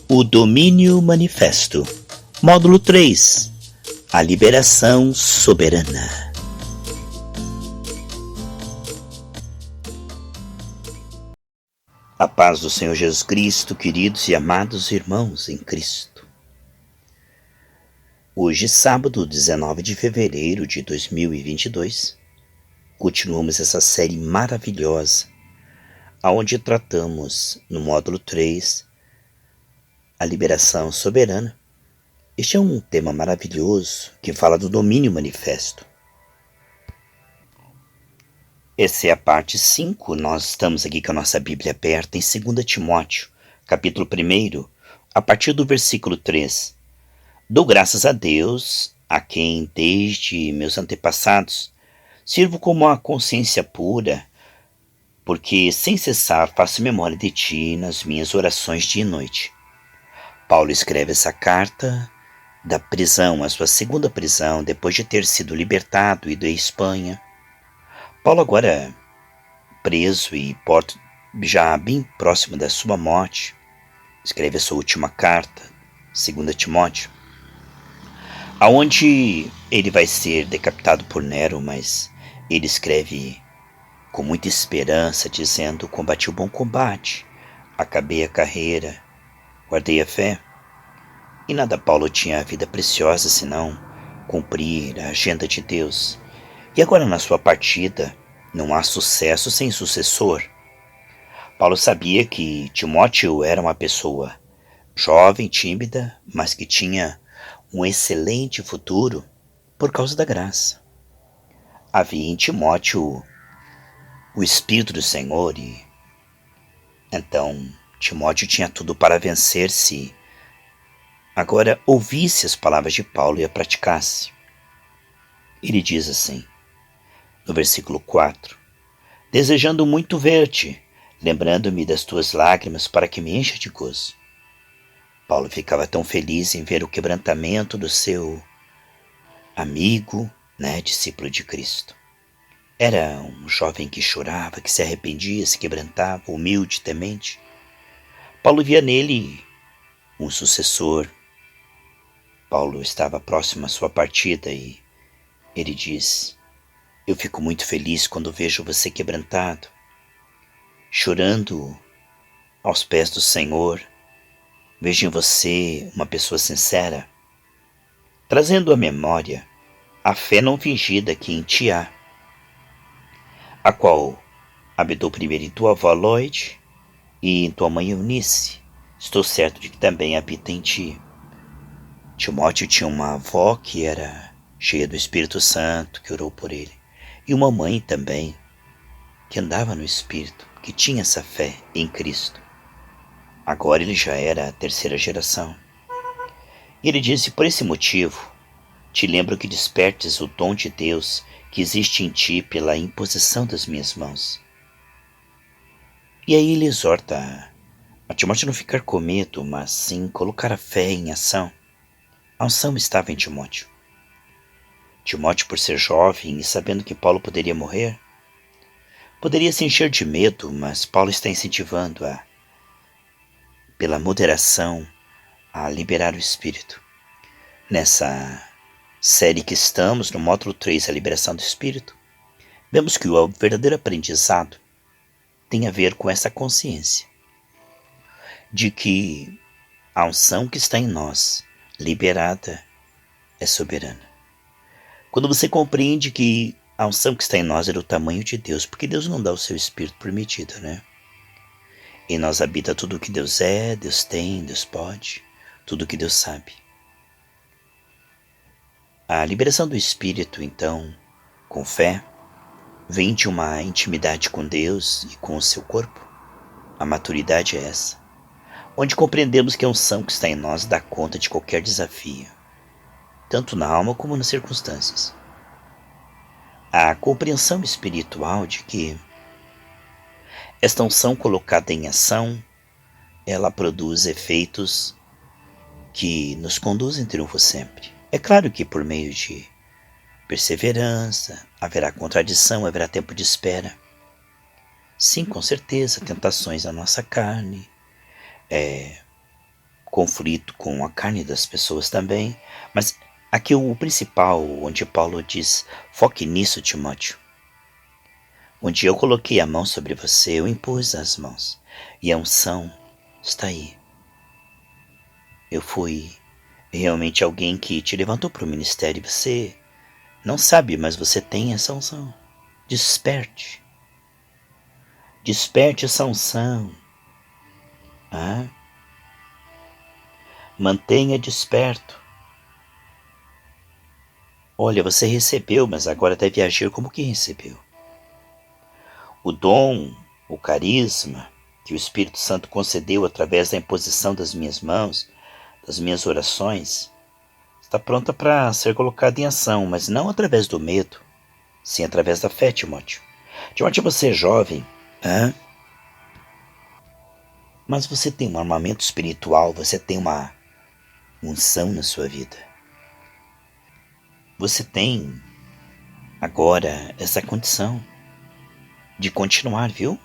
O Domínio Manifesto. Módulo 3. A Liberação Soberana. A paz do Senhor Jesus Cristo, queridos e amados irmãos em Cristo. Hoje, sábado, 19 de fevereiro de 2022, continuamos essa série maravilhosa, onde tratamos, no módulo 3, a liberação soberana. Este é um tema maravilhoso que fala do domínio manifesto. Essa é a parte 5, nós estamos aqui com a nossa Bíblia aberta em 2 Timóteo, capítulo 1, a partir do versículo 3. Dou graças a Deus, a quem desde meus antepassados sirvo como a consciência pura, porque sem cessar faço memória de ti nas minhas orações dia e noite. Paulo escreve essa carta da prisão, a sua segunda prisão, depois de ter sido libertado e da Espanha. Paulo agora preso e já bem próximo da sua morte, escreve a sua última carta, 2 Timóteo, aonde ele vai ser decapitado por Nero, mas ele escreve com muita esperança, dizendo: combati o bom combate, acabei a carreira, guardei a fé. E nada Paulo tinha a vida preciosa senão cumprir a agenda de Deus. E agora na sua partida, não há sucesso sem sucessor. Paulo sabia que Timóteo era uma pessoa jovem, tímida, mas que tinha um excelente futuro por causa da graça. Havia em Timóteo o Espírito do Senhor e então Timóteo tinha tudo para vencer se agora ouvisse as palavras de Paulo e a praticasse. Ele diz assim, no versículo 4, desejando muito ver-te, lembrando-me das tuas lágrimas para que me encha de gozo. Paulo ficava tão feliz em ver o quebrantamento do seu amigo, discípulo de Cristo. Era um jovem que chorava, que se arrependia, se quebrantava, humilde, temente. Paulo via nele um sucessor. Paulo estava próximo à sua partida e ele diz: eu fico muito feliz quando vejo você quebrantado, chorando aos pés do Senhor. Vejo em você uma pessoa sincera, trazendo à memória a fé não fingida que em ti há, a qual habitou primeiro em tua avó Loide e em tua mãe Eunice. Estou certo de que também habita em ti. Timóteo tinha uma avó que era cheia do Espírito Santo, que orou por ele, e uma mãe também, que andava no Espírito, que tinha essa fé em Cristo. Agora ele já era a terceira geração. E ele disse: por esse motivo, te lembro que despertes o dom de Deus que existe em ti pela imposição das minhas mãos. E aí ele exorta a Timóteo não ficar com medo, mas sim colocar a fé em ação. A unção estava em Timóteo. Timóteo, por ser jovem e sabendo que Paulo poderia morrer, poderia se encher de medo, mas Paulo está incentivando pela moderação, a liberar o Espírito. Nessa série que estamos, no módulo 3, a liberação do Espírito, vemos que o verdadeiro aprendizado tem a ver com essa consciência de que a unção que está em nós, liberada, é soberana. Quando você compreende que a unção que está em nós é do tamanho de Deus, porque Deus não dá o seu Espírito por medida, Em nós habita tudo o que Deus é, Deus tem, Deus pode, tudo o que Deus sabe. A liberação do Espírito, então, com fé, vem de uma intimidade com Deus e com o seu corpo. A maturidade é essa, onde compreendemos que a unção que está em nós dá conta de qualquer desafio, tanto na alma como nas circunstâncias. A compreensão espiritual de que esta unção colocada em ação, ela produz efeitos que nos conduzem em triunfo sempre. É claro que por meio de perseverança, haverá contradição, haverá tempo de espera. Sim, com certeza, tentações da nossa carne, conflito com a carne das pessoas também, mas aqui o principal, onde Paulo diz, foque nisso, Timóteo. Onde eu coloquei a mão sobre você, eu impus as mãos, e a unção está aí. Eu fui realmente alguém que te levantou para o ministério e você não sabe, mas você tem essa unção. Desperte. Desperte essa unção. Mantenha desperto. Olha, você recebeu, mas agora deve agir como quem recebeu. O dom, o carisma que o Espírito Santo concedeu através da imposição das minhas mãos, das minhas orações, está pronta para ser colocada em ação, mas não através do medo, sim através da fé, Timóteo. Timóteo, você é jovem, mas você tem um armamento espiritual, você tem uma unção na sua vida. Você tem agora essa condição de continuar, viu?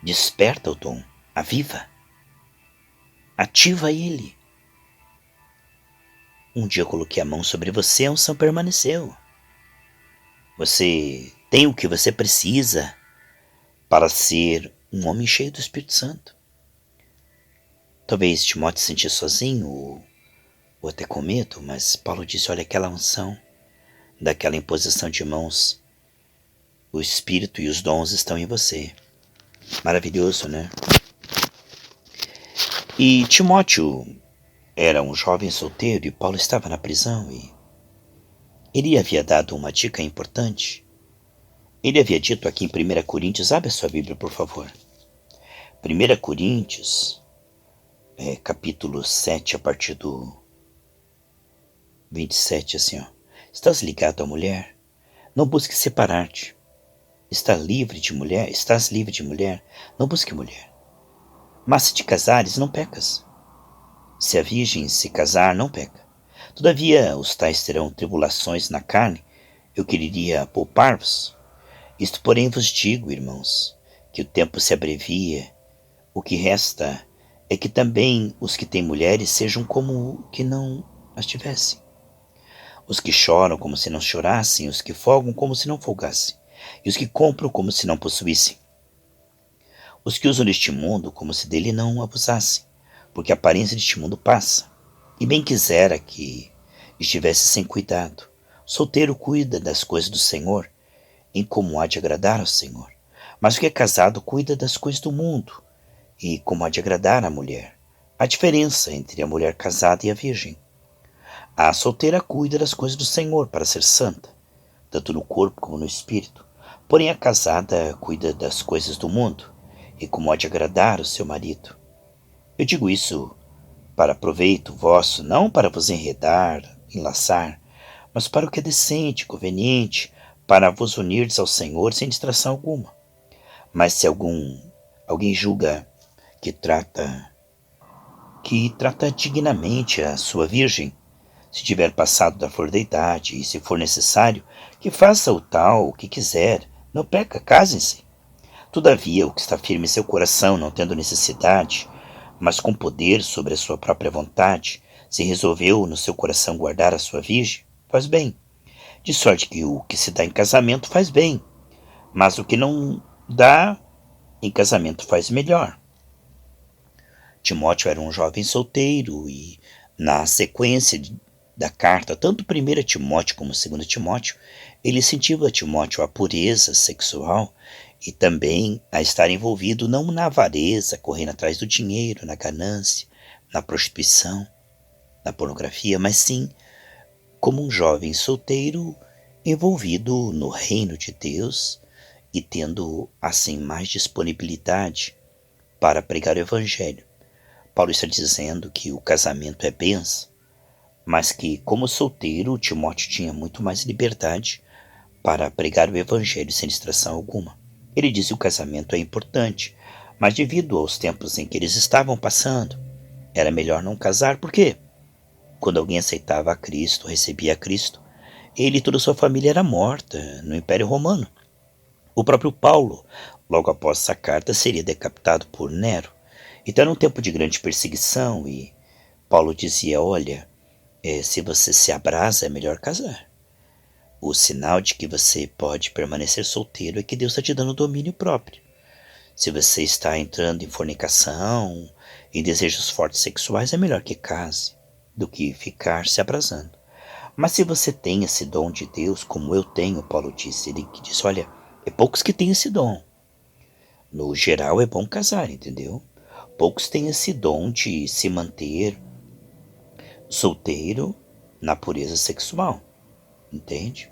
Desperta o dom, aviva, ativa ele. Um dia eu coloquei a mão sobre você, a unção permaneceu. Você tem o que você precisa para ser um homem cheio do Espírito Santo. Talvez Timóteo se sentisse sozinho ou até com medo, mas Paulo disse, olha, aquela unção, daquela imposição de mãos, o Espírito e os dons estão em você. Maravilhoso, né? E Timóteo era um jovem solteiro e Paulo estava na prisão e ele havia dado uma dica importante. Ele havia dito aqui em 1 Coríntios, abre a sua Bíblia, por favor. 1 Coríntios, capítulo 7, a partir do 27, assim, ó. Estás ligado à mulher? Não busque separar-te. Estás livre de mulher? Não busque mulher. Mas se te casares, não pecas. Se a virgem se casar, não peca. Todavia, os tais terão tribulações na carne, eu quereria poupar-vos. Isto, porém, vos digo, irmãos, que o tempo se abrevia. O que resta é que também os que têm mulheres sejam como que não as tivessem. Os que choram como se não chorassem, os que folgam como se não folgassem, e os que compram como se não possuíssem. Os que usam neste mundo como se dele não abusassem, porque a aparência deste mundo passa. E bem quisera que estivesse sem cuidado. O solteiro cuida das coisas do Senhor, em como há de agradar ao Senhor. Mas o que é casado cuida das coisas do mundo, e como há de agradar à mulher. Há diferença entre a mulher casada e a virgem. A solteira cuida das coisas do Senhor para ser santa, tanto no corpo como no espírito. Porém a casada cuida das coisas do mundo, e como há de agradar o seu marido. Eu digo isso para proveito vosso, não para vos enredar, enlaçar, mas para o que é decente, conveniente, para vos unirdes ao Senhor sem distração alguma. Mas se alguém julga que trata dignamente a sua virgem, se tiver passado da flor da idade, e se for necessário, que faça o tal o que quiser, não peca, casem-se. Todavia, o que está firme em seu coração, não tendo necessidade, mas com poder sobre a sua própria vontade, se resolveu no seu coração guardar a sua virgem, faz bem. De sorte que o que se dá em casamento faz bem, mas o que não dá em casamento faz melhor. Timóteo era um jovem solteiro e, na sequência da carta, tanto 1 Timóteo como 2 Timóteo, ele incentiva Timóteo à pureza sexual e também a estar envolvido não na avareza, correndo atrás do dinheiro, na ganância, na prostituição, na pornografia, mas sim como um jovem solteiro envolvido no reino de Deus e tendo assim mais disponibilidade para pregar o evangelho. Paulo está dizendo que o casamento é bênção, mas que, como solteiro, Timóteo tinha muito mais liberdade para pregar o evangelho sem distração alguma. Ele diz que o casamento é importante, mas devido aos tempos em que eles estavam passando, era melhor não casar, por quê? Quando alguém aceitava a Cristo, recebia a Cristo, ele e toda a sua família era morta no Império Romano. O próprio Paulo, logo após essa carta, seria decapitado por Nero. Então era um tempo de grande perseguição e Paulo dizia, olha, se você se abrasa, é melhor casar. O sinal de que você pode permanecer solteiro é que Deus está te dando domínio próprio. Se você está entrando em fornicação, em desejos fortes sexuais, é melhor que case do que ficar se abrasando. Mas se você tem esse dom de Deus, como eu tenho, Paulo disse, ele que disse, olha, é poucos que têm esse dom. No geral é bom casar, entendeu? Poucos têm esse dom de se manter solteiro na pureza sexual, entende?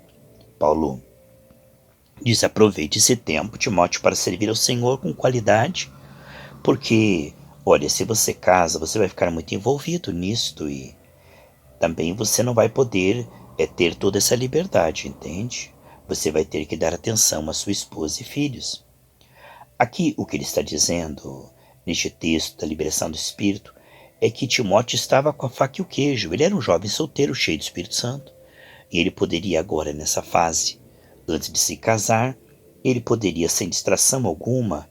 Paulo diz, aproveite esse tempo, Timóteo, para servir ao Senhor com qualidade, porque, olha, se você casa, você vai ficar muito envolvido nisto e também você não vai poder ter toda essa liberdade, entende? Você vai ter que dar atenção à sua esposa e filhos. Aqui o que ele está dizendo, neste texto da liberação do Espírito, é que Timóteo estava com a faca e o queijo. Ele era um jovem solteiro, cheio do Espírito Santo. E ele poderia agora, nessa fase, antes de se casar, ele poderia, sem distração alguma,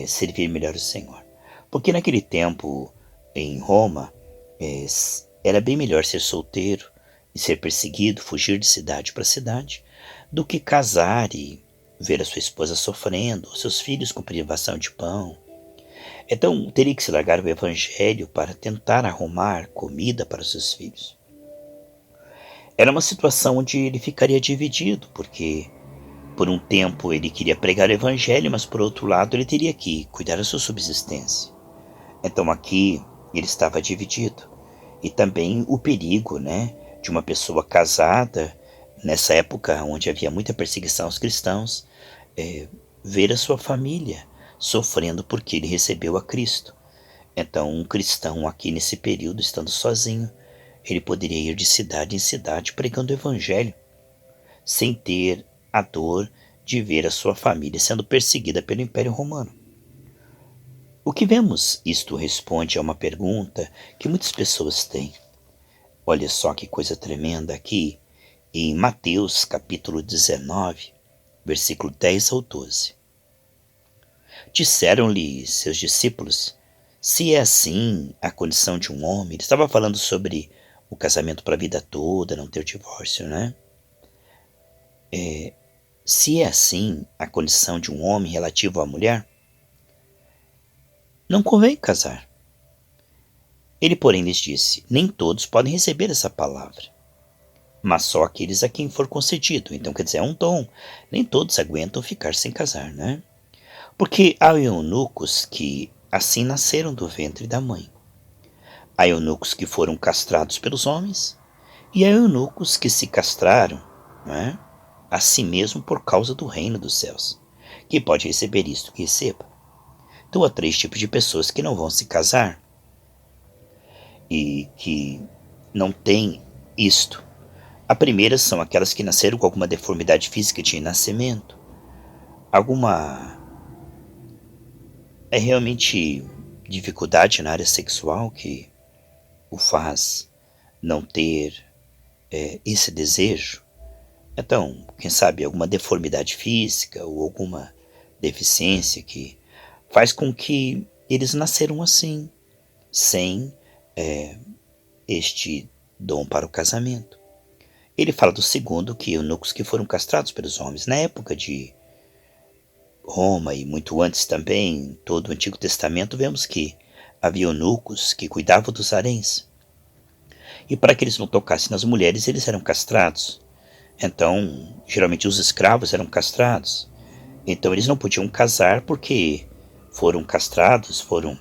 servir melhor o Senhor. Porque naquele tempo, em Roma, era bem melhor ser solteiro e ser perseguido, fugir de cidade para cidade, do que casar e ver a sua esposa sofrendo, seus filhos com privação de pão. Então teria que se largar o evangelho para tentar arrumar comida para os seus filhos. Era uma situação onde ele ficaria dividido, porque por um tempo ele queria pregar o evangelho, mas por outro lado ele teria que cuidar da sua subsistência. Então aqui ele estava dividido. E também o perigo, de uma pessoa casada, nessa época onde havia muita perseguição aos cristãos, ver a sua família sofrendo porque ele recebeu a Cristo. Então um cristão aqui nesse período, estando sozinho, ele poderia ir de cidade em cidade pregando o evangelho, sem ter a dor de ver a sua família sendo perseguida pelo Império Romano. O que vemos isto responde a uma pergunta que muitas pessoas têm. Olha só que coisa tremenda aqui, em Mateus capítulo 19, versículo 10 ao 12. Disseram-lhe seus discípulos, se é assim a condição de um homem, ele estava falando sobre o casamento para a vida toda, não ter divórcio, se é assim a condição de um homem relativo à mulher, não convém casar. Ele, porém, lhes disse, nem todos podem receber essa palavra, mas só aqueles a quem for concedido. Então, quer dizer, é um dom. Nem todos aguentam ficar sem casar, Porque há eunucos que assim nasceram do ventre da mãe. Há eunucos que foram castrados pelos homens, e há eunucos que se castraram, a si mesmo por causa do reino dos céus. Quem pode receber isto, que receba. Então há 3 tipos de pessoas que não vão se casar e que não têm isto. A primeira são aquelas que nasceram com alguma deformidade física de nascimento. É realmente dificuldade na área sexual que o faz não ter esse desejo. Então, quem sabe alguma deformidade física ou alguma deficiência que faz com que eles nasceram assim, sem este dom para o casamento. Ele fala do segundo, que eunucos que foram castrados pelos homens. Na época de Roma e muito antes também, em todo o Antigo Testamento, vemos que havia eunucos que cuidavam dos haréns. E para que eles não tocassem nas mulheres, eles eram castrados. Então, geralmente os escravos eram castrados. Então eles não podiam casar porque foram castrados, foram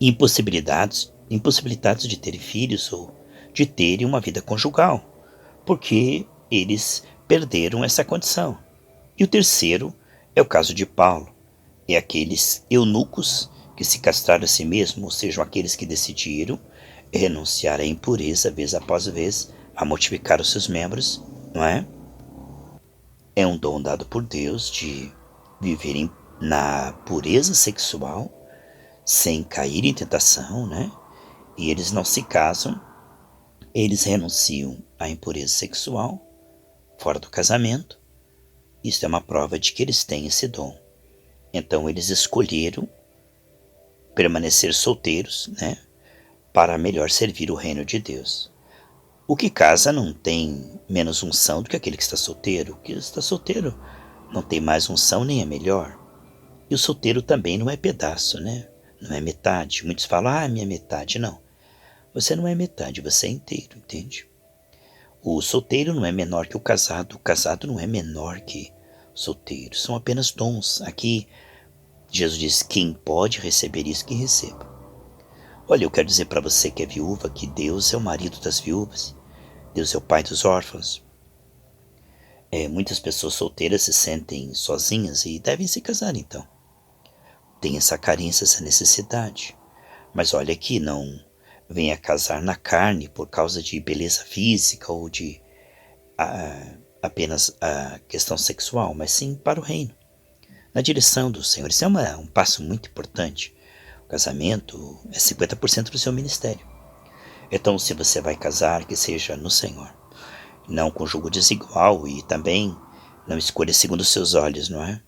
impossibilitados de terem filhos ou de terem uma vida conjugal, porque eles perderam essa condição. E o terceiro é o caso de Paulo, é aqueles eunucos que se castraram a si mesmos, ou seja, aqueles que decidiram renunciar à impureza vez após vez, a mortificar os seus membros, É um dom dado por Deus de viverem na pureza sexual, sem cair em tentação, E eles não se casam, eles renunciam à impureza sexual, fora do casamento. Isso é uma prova de que eles têm esse dom. Então eles escolheram permanecer solteiros, para melhor servir o reino de Deus. O que casa não tem menos unção do que aquele que está solteiro. O que está solteiro não tem mais unção nem é melhor. E o solteiro também não é pedaço, né? Não é metade. Muitos falam, minha metade. Não. Você não é metade, você é inteiro, entende? O solteiro não é menor que o casado não é menor que o solteiro. São apenas dons. Aqui, Jesus diz, quem pode receber isso, que receba. Olha, eu quero dizer para você que é viúva, que Deus é o marido das viúvas. Deus é o pai dos órfãos. Muitas pessoas solteiras se sentem sozinhas e devem se casar então. Tem essa carência, essa necessidade. Mas olha que não venha casar na carne por causa de beleza física ou de apenas a questão sexual, mas sim para o reino, na direção do Senhor. Isso é um passo muito importante. O casamento é 50% do seu ministério. Então, se você vai casar, que seja no Senhor, não com julgo desigual, e também não escolha segundo os seus olhos, não é?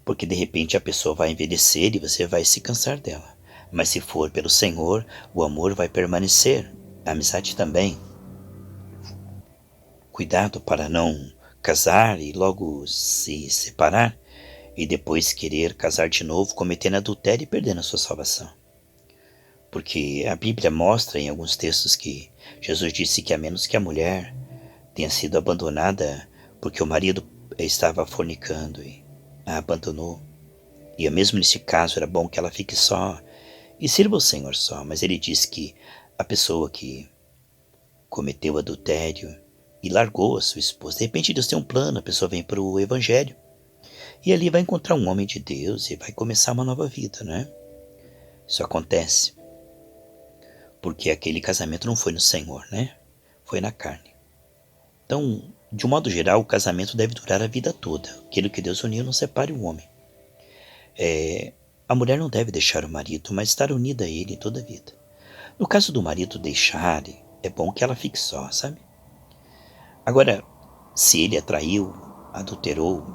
Porque de repente a pessoa vai envelhecer e você vai se cansar dela. Mas se for pelo Senhor, o amor vai permanecer, a amizade também. Cuidado para não casar e logo se separar e depois querer casar de novo, cometendo adultério e perdendo a sua salvação. Porque a Bíblia mostra em alguns textos que Jesus disse que a menos que a mulher tenha sido abandonada porque o marido estava fornicando e a abandonou. E mesmo nesse caso era bom que ela fique só e sirva o Senhor só. Mas ele diz que a pessoa que cometeu adultério e largou a sua esposa, de repente Deus tem um plano, a pessoa vem para o Evangelho e ali vai encontrar um homem de Deus e vai começar uma nova vida, né? Isso acontece porque aquele casamento não foi no Senhor, né? Foi na carne. Então, de um modo geral, o casamento deve durar a vida toda. Aquilo que Deus uniu não separe o homem. A mulher não deve deixar o marido, mas estar unida a ele em toda a vida. No caso do marido deixar, é bom que ela fique só, sabe? Agora, se ele a traiu, adulterou,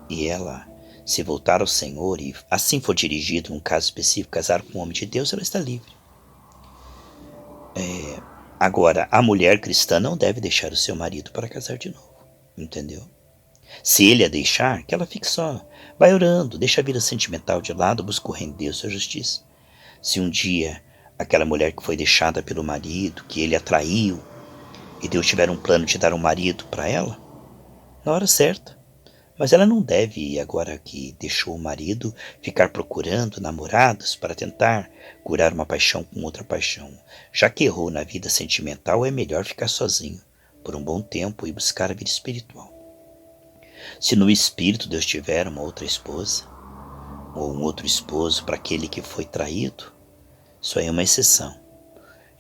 e ela se voltar ao Senhor e assim for dirigido, um caso específico, casar com um homem de Deus, ela está livre. Agora, a mulher cristã não deve deixar o seu marido para casar de novo, entendeu? Se ele a deixar, que ela fique só. Vai orando, deixa a vida sentimental de lado, busca o reino de Deus, sua justiça. Se um dia aquela mulher que foi deixada pelo marido, que ele a traiu, e Deus tiver um plano de dar um marido para ela, na hora certa. Mas ela não deve, agora que deixou o marido, ficar procurando namorados para tentar curar uma paixão com outra paixão. Já que errou na vida sentimental, é melhor ficar sozinho por um bom tempo e buscar a vida espiritual. Se no espírito Deus tiver uma outra esposa, ou um outro esposo para aquele que foi traído, isso aí é uma exceção.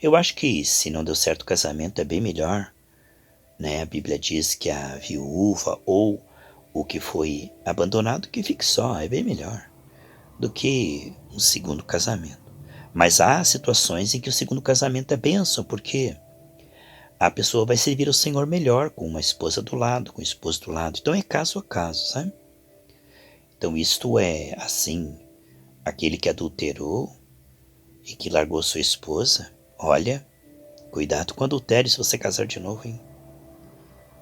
Eu acho que se não deu certo o casamento é bem melhor, né? A Bíblia diz que a viúva ou o que foi abandonado que fique só, é bem melhor do que um segundo casamento. Mas há situações em que o segundo casamento é bênção, porque a pessoa vai servir ao Senhor melhor com uma esposa do lado, com o esposo do lado. Então é caso a caso, sabe? Então isto é assim, aquele que adulterou e que largou sua esposa, olha, cuidado com o adultério se você casar de novo, hein?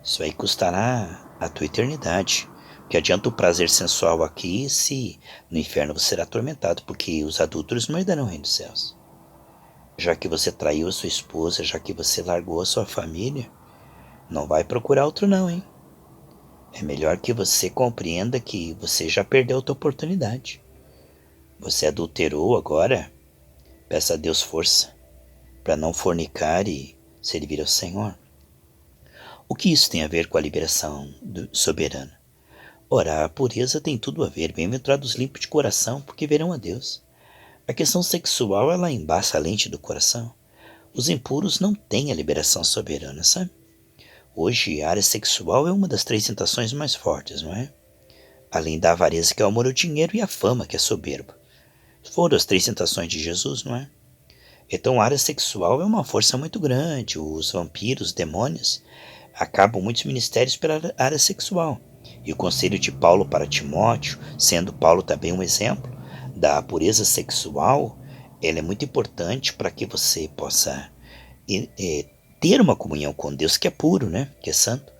Isso aí custará a tua eternidade. Que adianta o prazer sensual aqui se no inferno você será atormentado, porque os adúlteros não herdarão o reino dos céus. Já que você traiu a sua esposa, já que você largou a sua família, não vai procurar outro não, hein? É melhor que você compreenda que você já perdeu a tua oportunidade. Você adulterou agora, peça a Deus força para não fornicar e servir ao Senhor. O que isso tem a ver com a liberação soberana? Ora, a pureza tem tudo a ver. Bem-aventurados limpos de coração, porque verão a Deus. A questão sexual, ela embaça a lente do coração. Os impuros não têm a liberação soberana, sabe? Hoje, a área sexual é uma das 3 tentações mais fortes, não é? Além da avareza, que é o amor ao dinheiro, e a fama, que é soberba. Foram as 3 tentações de Jesus, não é? Então, a área sexual é uma força muito grande. Os vampiros, os demônios, acabam muitos ministérios pela área sexual. E o conselho de Paulo para Timóteo, sendo Paulo também um exemplo da pureza sexual, ela é muito importante para que você possa ter uma comunhão com Deus que é puro, né? Que é santo,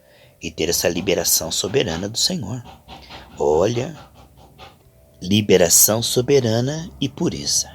e ter essa liberação soberana do Senhor. Olha, liberação soberana e pureza.